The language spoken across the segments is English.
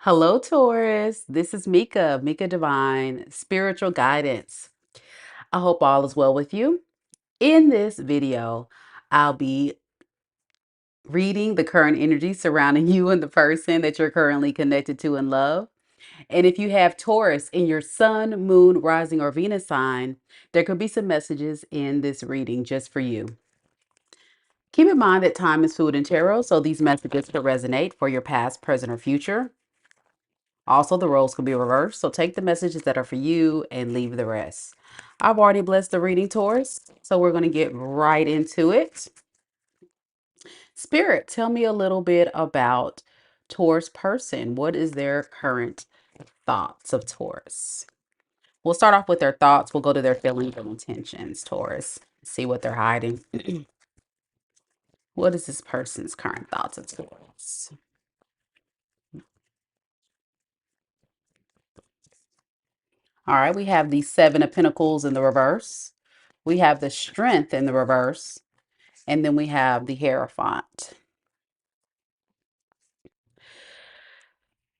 Hello, Taurus. This is Mika Divine Spiritual Guidance. I hope all is well with you. In this video, I'll be reading the current energy surrounding you and the person that you're currently connected to in love. And if you have Taurus in your sun, moon, rising, or Venus sign, there could be some messages in this reading just for you. Keep in mind that time is food in tarot, so these messages could resonate for your past, present, or future. Also, the roles can be reversed, so take the messages that are for you and leave the rest. I've already blessed the reading, Taurus, so we're going to get right into it. Spirit, tell me a little bit about Taurus person. What is their current thoughts of Taurus? We'll start off with their thoughts. We'll go to their feelings and intentions, Taurus. See what they're hiding. What is this person's current thoughts of Taurus? All right, we have the Seven of Pentacles in the reverse. We have the Strength in the reverse. And then we have the Hierophant.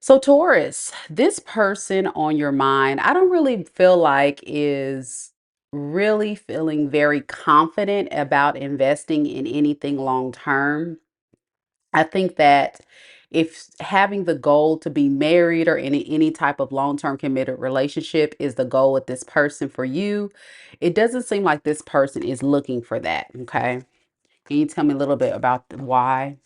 So Taurus, this person on your mind, I don't really feel like is really feeling very confident about investing in anything long term. I think that if having the goal to be married or in any type of long-term committed relationship is the goal with this person for you, it doesn't seem like this person is looking for that. Okay. Can you tell me a little bit about why?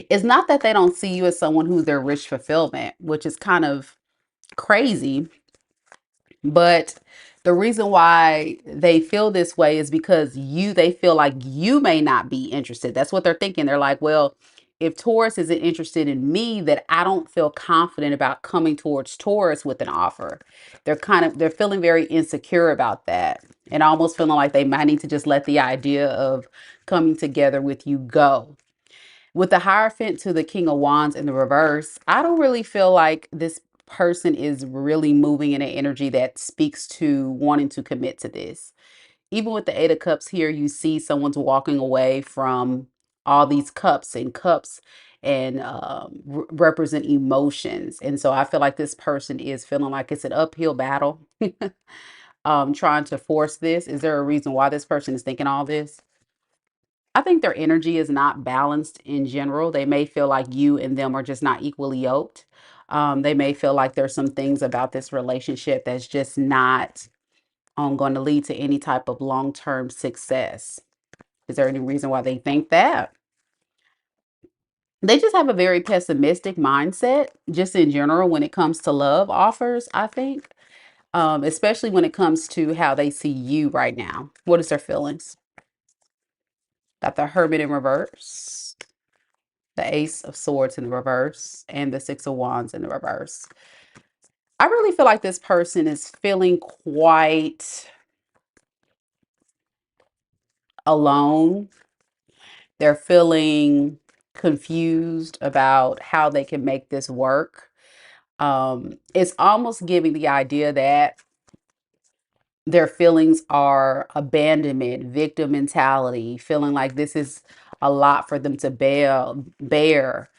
It's not that they don't see you as someone who's their rich fulfillment, which is kind of crazy. But the reason why they feel this way is because they feel like you may not be interested. That's what they're thinking. They're like, well, if Taurus isn't interested in me, that I don't feel confident about coming towards Taurus with an offer. They're feeling very insecure about that and almost feeling like they might need to just let the idea of coming together with you go. With the Hierophant to the King of Wands in the reverse, I don't really feel like this person is really moving in an energy that speaks to wanting to commit to this. Even with the Eight of Cups here, you see someone's walking away from all these cups and represent emotions. And so I feel like this person is feeling like it's an uphill battle, trying to force this. Is there a reason why this person is thinking all this? I think their energy is not balanced in general. They may feel like you and them are just not equally yoked. They may feel like there's some things about this relationship that's just not going to lead to any type of long-term success. Is there any reason why they think that? They just have a very pessimistic mindset, just in general, when it comes to love offers, I think, especially when it comes to how they see you right now. What is their feelings? Got the Hermit in reverse, the Ace of Swords in the reverse, and the Six of Wands in the reverse. I really feel like this person is feeling quite alone. They're feeling confused about how they can make this work. It's almost giving the idea that their feelings are abandonment, victim mentality, feeling like this is a lot for them to bear.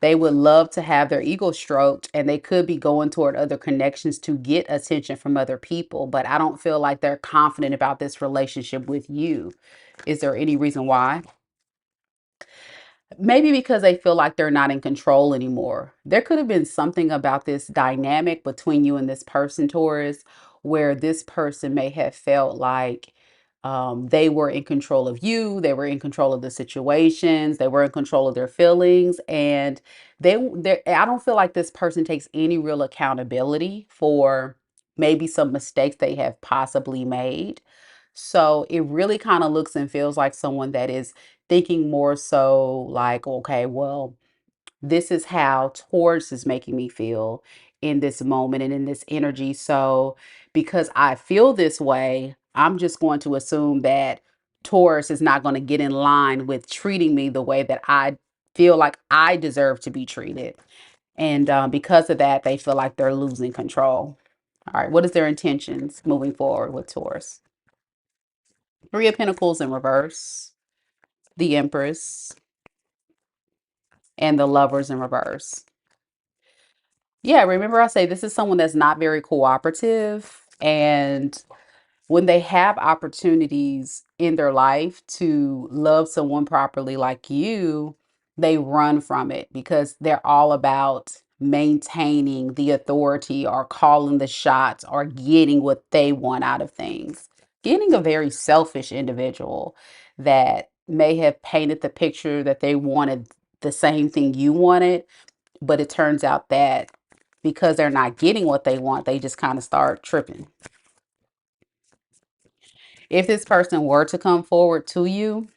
They would love to have their ego stroked and they could be going toward other connections to get attention from other people, but I don't feel like they're confident about this relationship with you. Is there any reason why? Maybe because they feel like they're not in control anymore. There could have been something about this dynamic between you and this person, Taurus, where this person may have felt like they were in control of you, they were in control of the situations, they were in control of their feelings, and I don't feel like this person takes any real accountability for maybe some mistakes they have possibly made. So it really kind of looks and feels like someone that is thinking more so like, okay, well, this is how Taurus is making me feel in this moment and in this energy. So because I feel this way, I'm just going to assume that Taurus is not going to get in line with treating me the way that I feel like I deserve to be treated. And because of that, they feel like they're losing control. All right, what is their intentions moving forward with Taurus? Three of Pentacles in reverse, the Empress, and the Lovers in reverse. Yeah, remember I say this is someone that's not very cooperative, and when they have opportunities in their life to love someone properly like you, they run from it because they're all about maintaining the authority or calling the shots or getting what they want out of things. Getting a very selfish individual that may have painted the picture that they wanted the same thing you wanted, but it turns out that because they're not getting what they want, they just kind of start tripping. If this person were to come forward to you,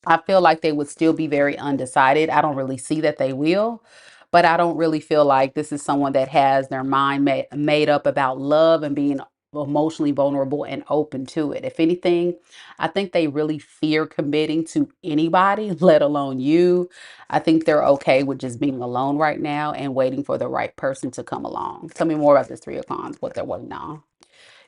I feel like they would still be very undecided. I don't really see that they will, but I don't really feel like this is someone that has their mind made up about love and being emotionally vulnerable and open to it. If anything, I think they really fear committing to anybody, let alone you. I think they're okay with just being alone right now and waiting for the right person to come along. Tell me more about this Three of Wands, what they're waiting on.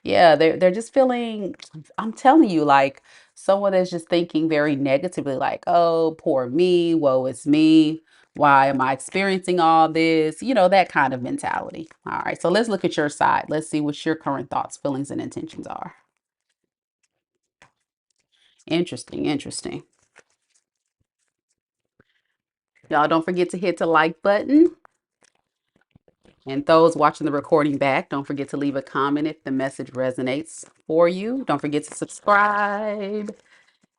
Yeah, they're just feeling, I'm telling you, like someone that's just thinking very negatively, like, oh, poor me, woe is me. Why am I experiencing all this? You know, that kind of mentality. All right, so let's look at your side. Let's see what your current thoughts, feelings, and intentions are. Interesting, interesting. Y'all don't forget to hit the like button. And those watching the recording back, don't forget to leave a comment if the message resonates for you. Don't forget to subscribe.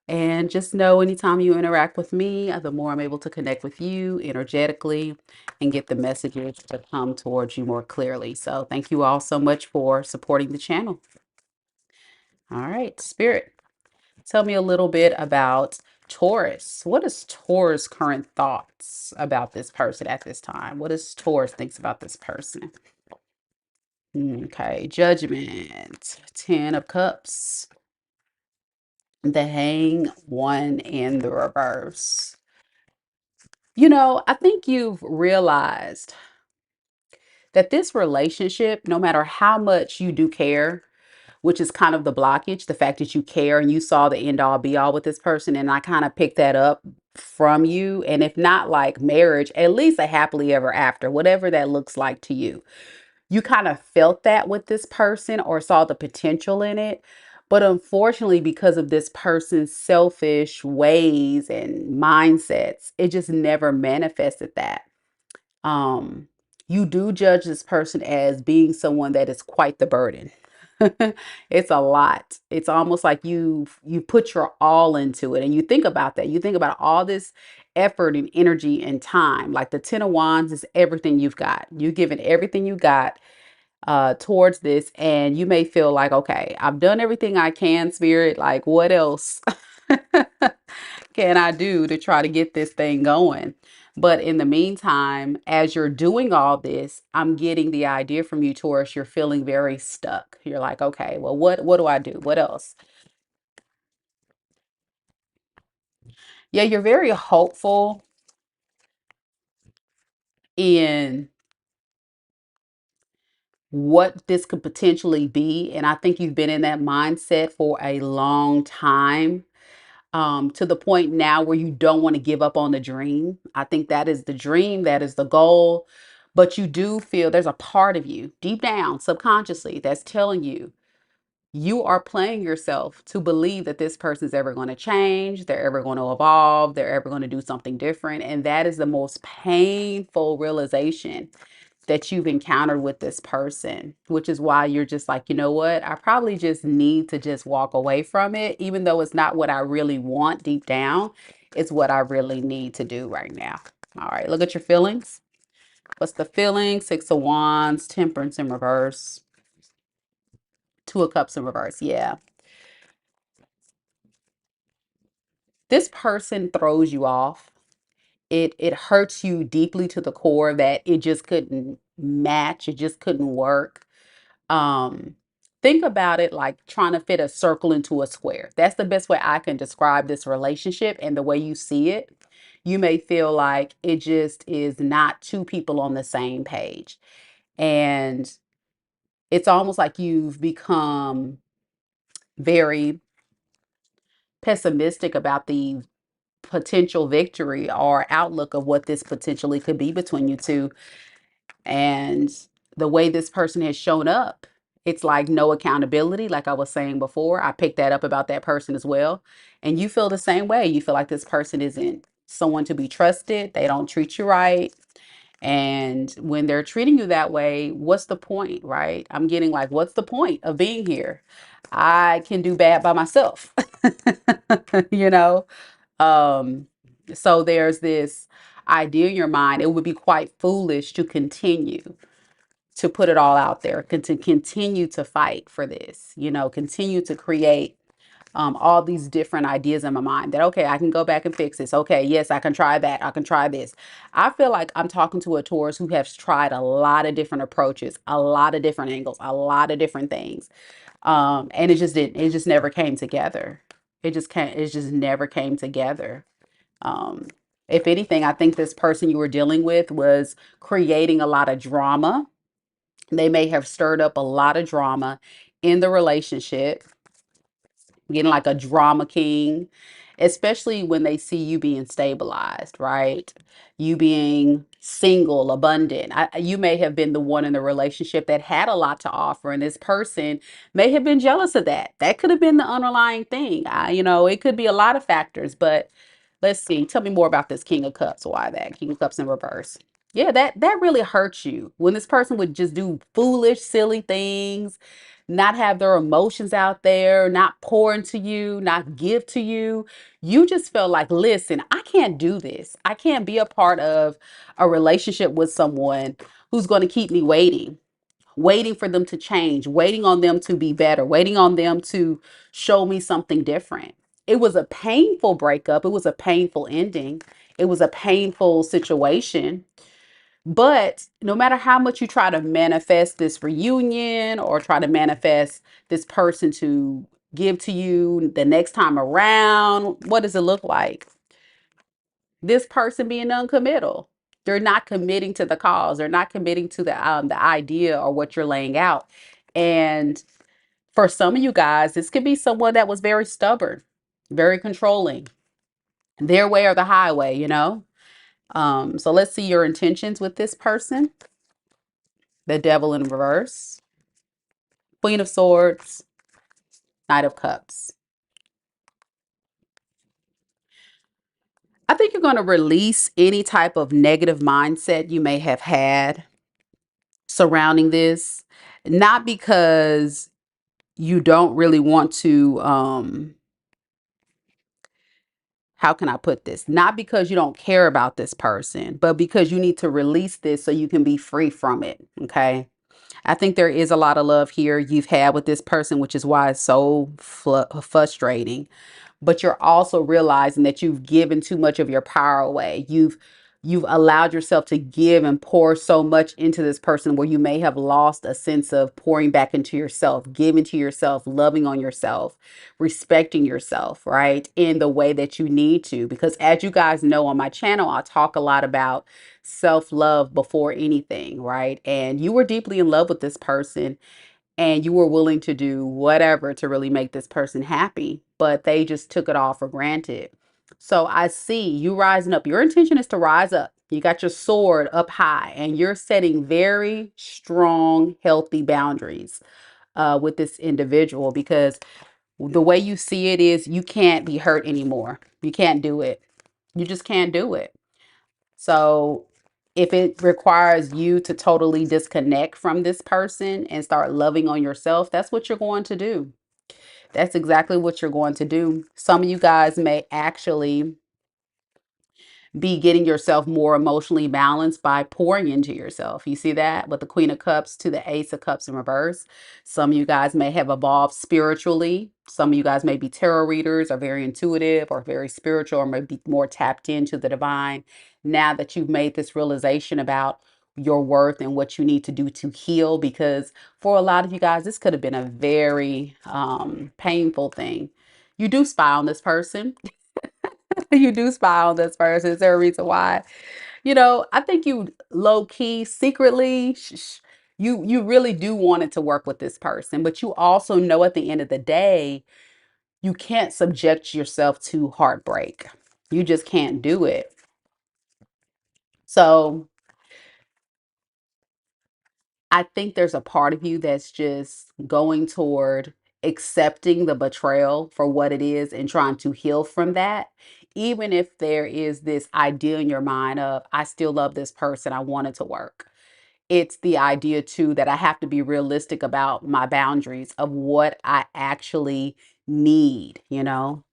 And just know anytime you interact with me, the more I'm able to connect with you energetically and get the messages to come towards you more clearly. So thank you all so much for supporting the channel. All right, Spirit, tell me a little bit about Taurus. What is Taurus' current thoughts about this person at this time? What does Taurus thinks about this person? Okay, Judgment, Ten of Cups, the Hang, One in the reverse. You know, I think you've realized that this relationship, no matter how much you do care, which is kind of the blockage, the fact that you care and you saw the end all be all with this person, and I kind of picked that up from you. And if not like marriage, at least a happily ever after, whatever that looks like to you. You kind of felt that with this person or saw the potential in it. But unfortunately, because of this person's selfish ways and mindsets, it just never manifested that. um you do judge this person as being someone that is quite the burden. It's a lot. It's almost like you put your all into it, and you think about that, you think about all this effort and energy and time. Like the Ten of Wands is everything you've got, you've given everything you got towards this, and you may feel like, okay, I've done everything I can, Spirit, like what else can I do to try to get this thing going? But in the meantime, as you're doing all this, I'm getting the idea from you, Taurus, you're feeling very stuck. You're like, okay, well, what do I do? What else? Yeah, you're very hopeful in what this could potentially be. And I think you've been in that mindset for a long time, to the point now where you don't want to give up on the dream. I think that is the dream, that is the goal. But you do feel there's a part of you deep down, subconsciously, that's telling you you are playing yourself to believe that this person's ever going to change, they're ever going to evolve, they're ever going to do something different. And that is the most painful realization that you've encountered with this person, which is why you're just like, you know what? I probably just need to just walk away from it, even though it's not what I really want deep down. It's what I really need to do right now. All right, look at your feelings. What's the feeling? Six of Wands, Temperance in reverse, Two of Cups in reverse. Yeah. This person throws you off. It hurts you deeply to the core that it just couldn't match, it just couldn't work. um think about it like trying to fit a circle into a square. That's the best way I can describe this relationship and the way you see it. You may feel like it just is not two people on the same page, and it's almost like you've become very pessimistic about the potential victory or outlook of what this potentially could be between you two. And the way this person has shown up, it's like no accountability. Like I was saying before, I picked that up about that person as well. And you feel the same way. You feel like this person isn't someone to be trusted. They don't treat you right. And when they're treating you that way, what's the point, right? I'm getting like, what's the point of being here? I can do bad by myself, you know? Um, so there's this idea in your mind, it would be quite foolish to continue to put it all out there, to continue to fight for this, continue to create all these different ideas in my mind that, okay, I can go back and fix this. Okay, yes, I can try that. I can try this. I feel like I'm talking to a Taurus who has tried a lot of different approaches, a lot of different angles, a lot of different things. And it just never came together. It just never came together. Um, if anything, I think this person you were dealing with was creating a lot of drama. They may have stirred up a lot of drama in the relationship, getting like a drama king, especially when they see you being stabilized, right? You being single, abundant. You may have been the one in the relationship that had a lot to offer, and this person may have been jealous of that. That could have been the underlying thing. It could be a lot of factors, but let's see. Tell me more about this King of Cups. Why that King of Cups in reverse? Yeah, that really hurts you when this person would just do foolish, silly things, not have their emotions out there, not pour into you, not give to you. You just felt like, listen, I can't do this. I can't be a part of a relationship with someone who's going to keep me waiting for them to change, waiting on them to be better, waiting on them to show me something different. It was a painful breakup. It was a painful ending. It was a painful situation. But no matter how much you try to manifest this reunion or try to manifest this person to give to you the next time around, what does it look like? This person being uncommittal. They're not committing to the cause. They're not committing to the idea or what you're laying out. And for some of you guys, this could be someone that was very stubborn, very controlling, their way or the highway. So let's see your intentions with this person. The Devil in reverse, Queen of Swords, Knight of Cups. I think you're going to release any type of negative mindset you may have had surrounding this, not because you don't really want to, how can I put this? Not because you don't care about this person, but because you need to release this so you can be free from it. Okay. I think there is a lot of love here you've had with this person, which is why it's so frustrating. But you're also realizing that you've given too much of your power away. You've allowed yourself to give and pour so much into this person where you may have lost a sense of pouring back into yourself, giving to yourself, loving on yourself, respecting yourself, right? In the way that you need to. Because as you guys know on my channel, I talk a lot about self-love before anything, right? And you were deeply in love with this person and you were willing to do whatever to really make this person happy, but they just took it all for granted. So I see you rising up. Your intention is to rise up. You got your sword up high and you're setting very strong, healthy boundaries with this individual because the way you see it is you can't be hurt anymore. You can't do it. You just can't do it. So if it requires you to totally disconnect from this person and start loving on yourself, that's what you're going to do. That's exactly what you're going to do. Some of you guys may actually be getting yourself more emotionally balanced by pouring into yourself. You see that with the Queen of Cups to the Ace of Cups in reverse. Some of you guys may have evolved spiritually. Some of you guys may be tarot readers or very intuitive or very spiritual or maybe more tapped into the divine. Now that you've made this realization about your worth and what you need to do to heal, because for a lot of you guys, this could have been a very painful thing. You do spy on this person. You do spy on this person. Is there a reason why? I think you low key, secretly, you really do want it to work with this person, but you also know at the end of the day, you can't subject yourself to heartbreak. You just can't do it. So I think there's a part of you that's just going toward accepting the betrayal for what it is and trying to heal from that. Even if there is this idea in your mind of, I still love this person, I want it to work. It's the idea too that I have to be realistic about my boundaries of what I actually need, you know?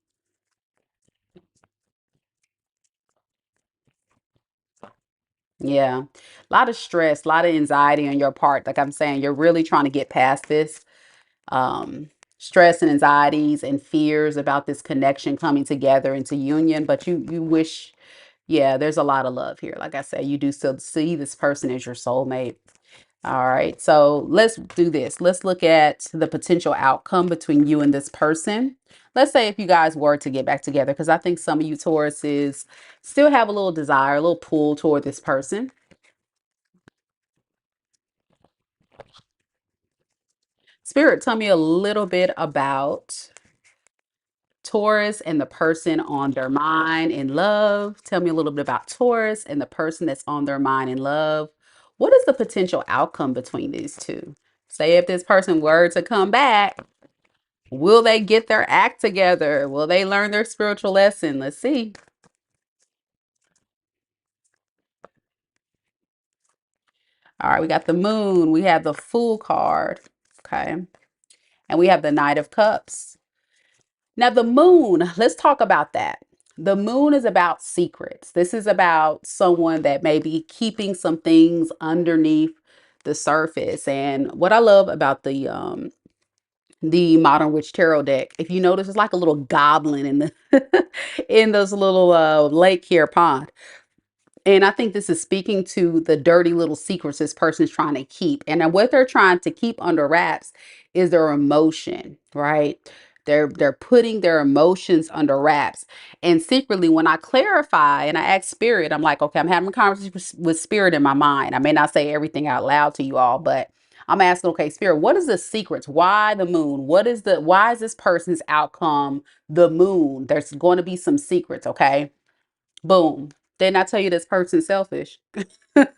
Yeah. A lot of stress, a lot of anxiety on your part. Like I'm saying, you're really trying to get past this stress and anxieties and fears about this connection coming together into union. But you wish, yeah, there's a lot of love here. Like I said, you do still see this person as your soulmate. All right, so let's do this. Let's look at the potential outcome between you and this person. Let's say if you guys were to get back together, because I think some of you Tauruses still have a little desire, a little pull toward this person. Spirit, tell me a little bit about Taurus and the person on their mind in love. Tell me a little bit about Taurus and the person that's on their mind in love. What is the potential outcome between these two? Say if this person were to come back, will they get their act together? Will they learn their spiritual lesson? Let's see. All right, we got the moon. We have the Fool card. Okay. And we have the Knight of Cups. Now, the moon, let's talk about that. The moon is about secrets. This is about someone that may be keeping some things underneath the surface. And what I love about the Modern Witch Tarot deck, if you notice, it's like a little goblin in the in this little lake here pond. And I think this is speaking to the dirty little secrets this person's trying to keep. And what they're trying to keep under wraps is their emotion, right? They're putting their emotions under wraps. And secretly, when I clarify and I ask spirit, I'm like, okay, I'm having a conversation with spirit in my mind. I may not say everything out loud to you all, but I'm asking, okay, spirit, what is the secrets? Why the moon? Why is this person's outcome the moon? There's going to be some secrets, okay? Boom. Didn't I tell you this person's selfish?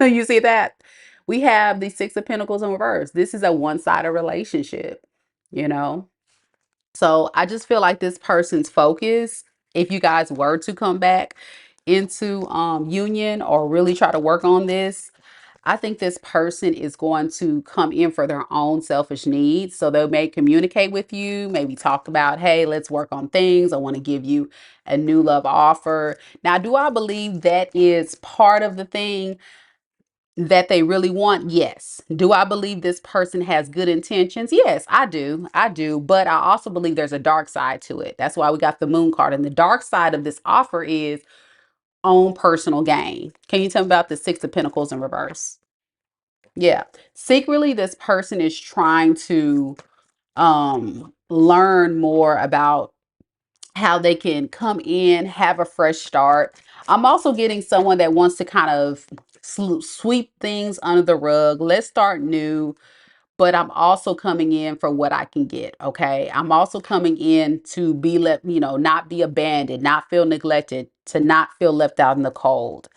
You see that? We have the Six of Pentacles in reverse. This is a one-sided relationship, you know? So I just feel like this person's focus, if you guys were to come back into union or really try to work on this, I think this person is going to come in for their own selfish needs. So they may communicate with you, maybe talk about, hey, let's work on things. I want to give you a new love offer. Now, do I believe that is part of the thing that they really want? Yes. Do I believe this person has good intentions? Yes, I do. I do. But I also believe there's a dark side to it. That's why we got the moon card. And the dark side of this offer is own personal gain. Can you tell me about the Six of Pentacles in reverse? Yeah. Secretly, this person is trying to learn more about how they can come in, have a fresh start. I'm also getting someone that wants to kind of sweep things under the rug. Let's start new, but I'm also coming in for what I can get. Okay. I'm also coming in to be let, not be abandoned, not feel neglected, to not feel left out in the cold.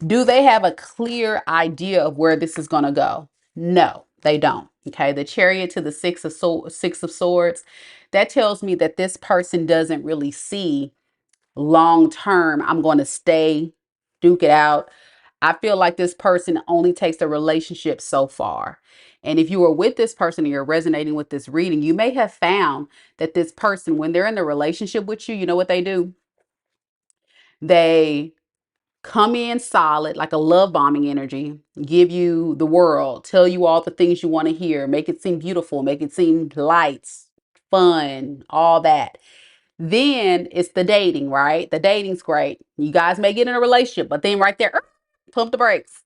Do they have a clear idea of where this is going to go? No, they don't. Okay, the Chariot to the Six of Swords, that tells me that this person doesn't really see long term. I'm going to stay, duke it out. I feel like this person only takes the relationship so far. And if you are with this person and you're resonating with this reading, you may have found that this person, when they're in the relationship with you, you know what they do? They come in solid, like a love bombing energy, give you the world, tell you all the things you want to hear, make it seem beautiful, make it seem lights, fun, all that. Then it's the dating, right? The dating's great. You guys may get in a relationship, but then right there, pump the brakes.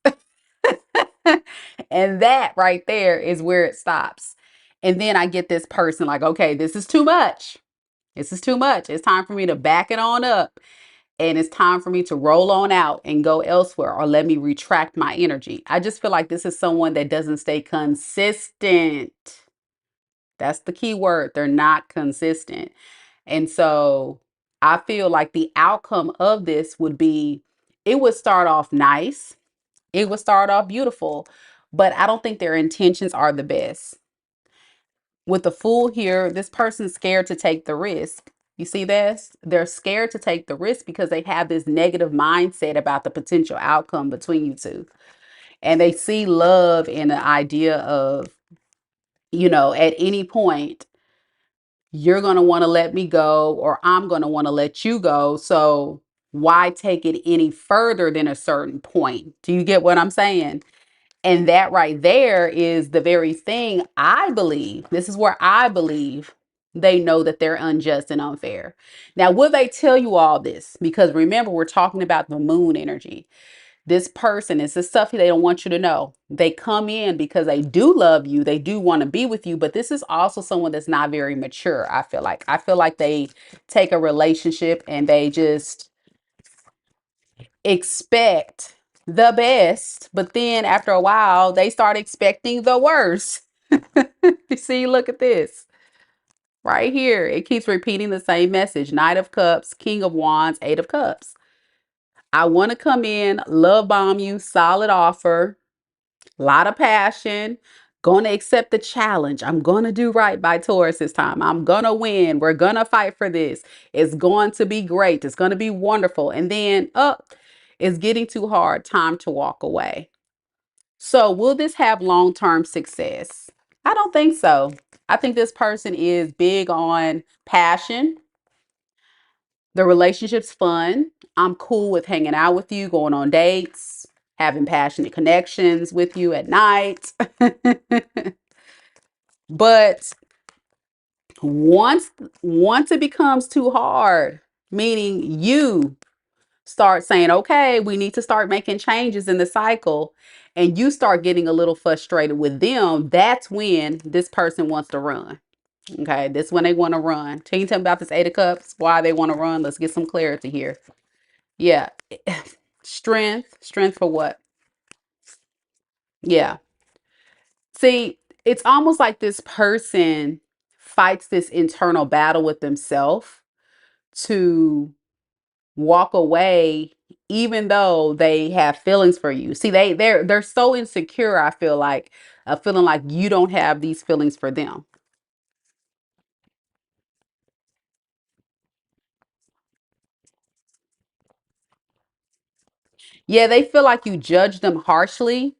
And that right there is where it stops. And then I get this person like, okay, this is too much. This is too much. It's time for me to back it on up, and it's time for me to roll on out and go elsewhere, or let me retract my energy. I just feel like this is someone that doesn't stay consistent. That's the key word. They're not consistent. And so I feel like the outcome of this would be, it would start off nice, it would start off beautiful, but I don't think their intentions are the best. With the Fool here, this person's scared to take the risk. You see this? They're scared to take the risk because they have this negative mindset about the potential outcome between you two. And they see love in the idea of, at any point, you're going to want to let me go, or I'm going to want to let you go. So why take it any further than a certain point? Do you get what I'm saying? And that right there is the very thing I believe. This is where I believe they know that they're unjust and unfair. Now, will they tell you all this? Because remember, we're talking about the moon energy. This person is the stuff they don't want you to know. They come in because they do love you. They do want to be with you. But this is also someone that's not very mature. I feel like they take a relationship and they just expect the best, but then after a while they start expecting the worst. You see, look at this right here. It keeps repeating the same message. Knight of Cups, King of Wands, Eight of Cups. I want to come in, love bomb you, solid offer, a lot of passion, going to accept the challenge. I'm going to do right by Taurus this time. I'm going to win. We're going to fight for this. It's going to be great. It's going to be wonderful. And then, it's getting too hard. Time to walk away. So, will this have long-term success? I don't think so. I think this person is big on passion. The relationship's fun. I'm cool with hanging out with you, going on dates, having passionate connections with you at night. But once once it becomes too hard, meaning you start saying, okay, we need to start making changes in the cycle, and you start getting a little frustrated with them, that's when this person wants to run. Okay, this is when they want to run. Can you tell me about this Eight of Cups? Why they want to run? Let's get some clarity here. Yeah. Strength for what? Yeah. See, it's almost like this person fights this internal battle with themselves to walk away even though they have feelings for you. See, they're so insecure, I feel like, feeling like you don't have these feelings for them. Yeah, they feel like you judge them harshly,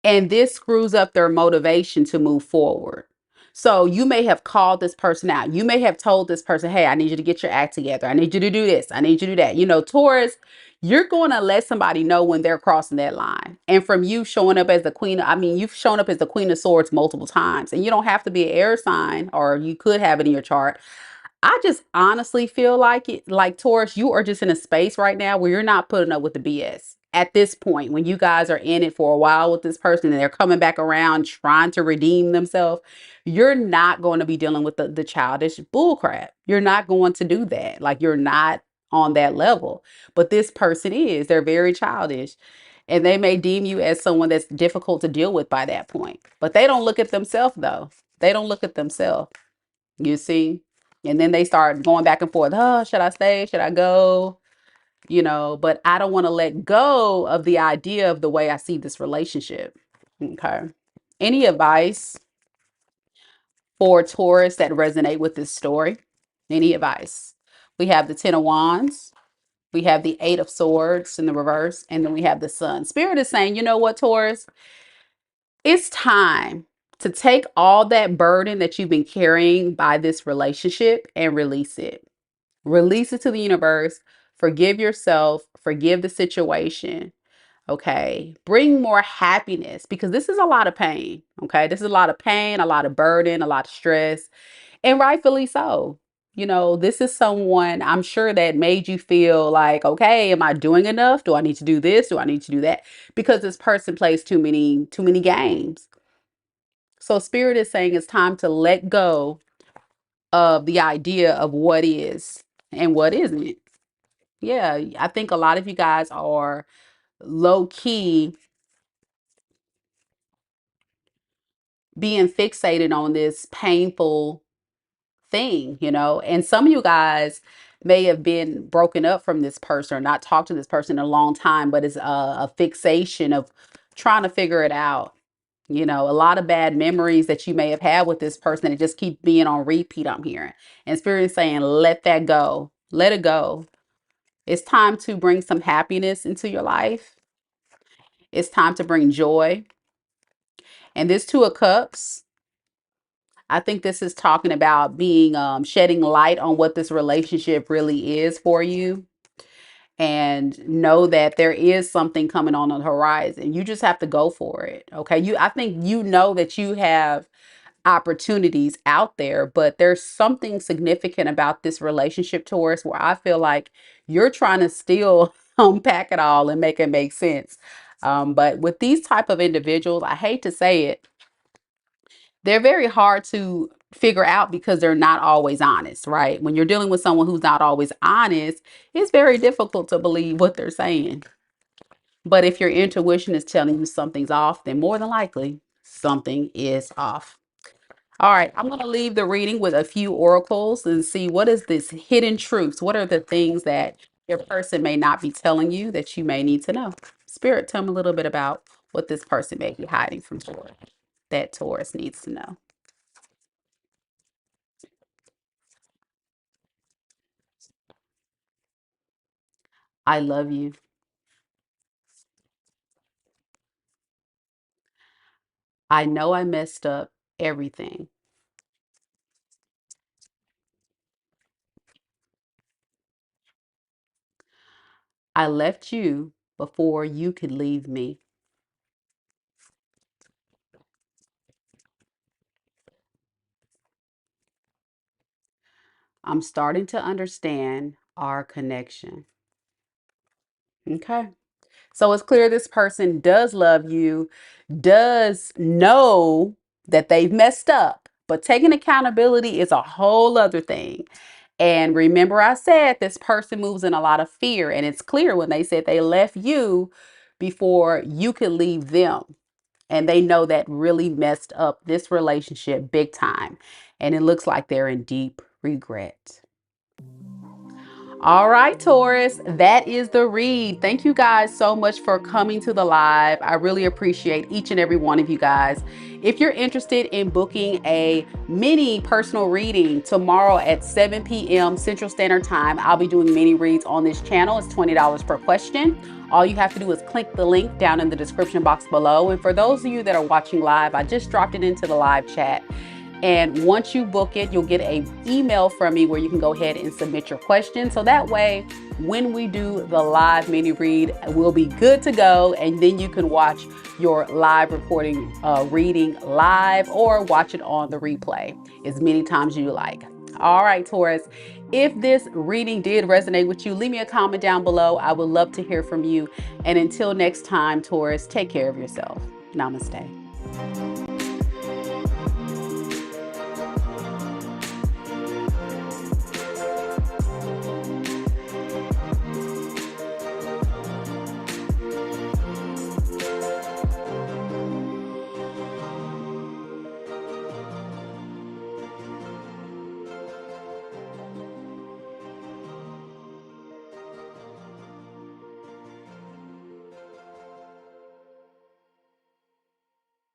and this screws up their motivation to move forward. So you may have called this person out. You may have told this person, hey, I need you to get your act together. I need you to do this. I need you to do that. Taurus, you're going to let somebody know when they're crossing that line. And from you showing up as the queen, you've shown up as the Queen of Swords multiple times. And you don't have to be an air sign, or you could have it in your chart. I just honestly feel like it, like Taurus, you are just in a space right now where you're not putting up with the BS. At this point, when you guys are in it for a while with this person and they're coming back around trying to redeem themselves, you're not going to be dealing with the childish bullcrap. You're not going to do that. Like, you're not on that level. But this person is. They're very childish. And they may deem you as someone that's difficult to deal with by that point. But they don't look at themselves, though. They don't look at themselves. You see? And then they start going back and forth. Oh, should I stay? Should I go? But I don't want to let go of the idea of the way I see this relationship. Okay. Any advice for Taurus that resonate with this story? Any advice? We have the Ten of Wands. We have the Eight of Swords in the reverse. And then we have the Sun. Spirit is saying, you know what, Taurus? It's time to take all that burden that you've been carrying by this relationship and release it. Release it to the universe. Forgive yourself. Forgive the situation. Okay. Bring more happiness, because this is a lot of pain. Okay. This is a lot of pain, a lot of burden, a lot of stress, and rightfully so. This is someone, I'm sure, that made you feel like, okay, am I doing enough? Do I need to do this? Do I need to do that? Because this person plays too many games. So Spirit is saying it's time to let go of the idea of what is and what isn't. Yeah, I think a lot of you guys are low key being fixated on this painful thing, and some of you guys may have been broken up from this person or not talked to this person in a long time, but it's a fixation of trying to figure it out. You know, a lot of bad memories that you may have had with this person, it just keep being on repeat, I'm hearing. And Spirit is saying, let that go. Let it go. It's time to bring some happiness into your life. It's time to bring joy. And this Two of Cups, I think this is talking about being shedding light on what this relationship really is for you, and know that there is something coming on the horizon. You just have to go for it. Okay. I think you know that you have opportunities out there, but there's something significant about this relationship, Taurus, where I feel like you're trying to still unpack it all and make it make sense. But with these type of individuals, I hate to say it, they're very hard to figure out because they're not always honest, right? When you're dealing with someone who's not always honest, it's very difficult to believe what they're saying. But if your intuition is telling you something's off, then more than likely something is off. All right, I'm going to leave the reading with a few oracles and see what is this hidden truths. What are the things that your person may not be telling you that you may need to know? Spirit, tell me a little bit about what this person may be hiding from Taurus that Taurus needs to know. I love you. I know I messed up everything. I left you before you could leave me. I'm starting to understand our connection. Okay. So it's clear this person does love you, does know that they've messed up, but taking accountability is a whole other thing. And remember, I said this person moves in a lot of fear, and it's clear when they said they left you before you could leave them. And they know that really messed up this relationship big time. And it looks like they're in deep regret. All right, Taurus, that is the read. Thank you guys so much for coming to the live. I really appreciate each and every one of you guys. If you're interested in booking a mini personal reading tomorrow at 7 p.m. Central Standard Time, I'll be doing mini reads on this channel. It's $20 per question. All you have to do is click the link down in the description box below. And for those of you that are watching live, I just dropped it into the live chat. And once you book it, you'll get an email from me where you can go ahead and submit your questions. So that way, when we do the live mini read, we'll be good to go. And then you can watch your live recording reading live or watch it on the replay as many times as you like. All right, Taurus, if this reading did resonate with you, leave me a comment down below. I would love to hear from you. And until next time, Taurus, take care of yourself. Namaste.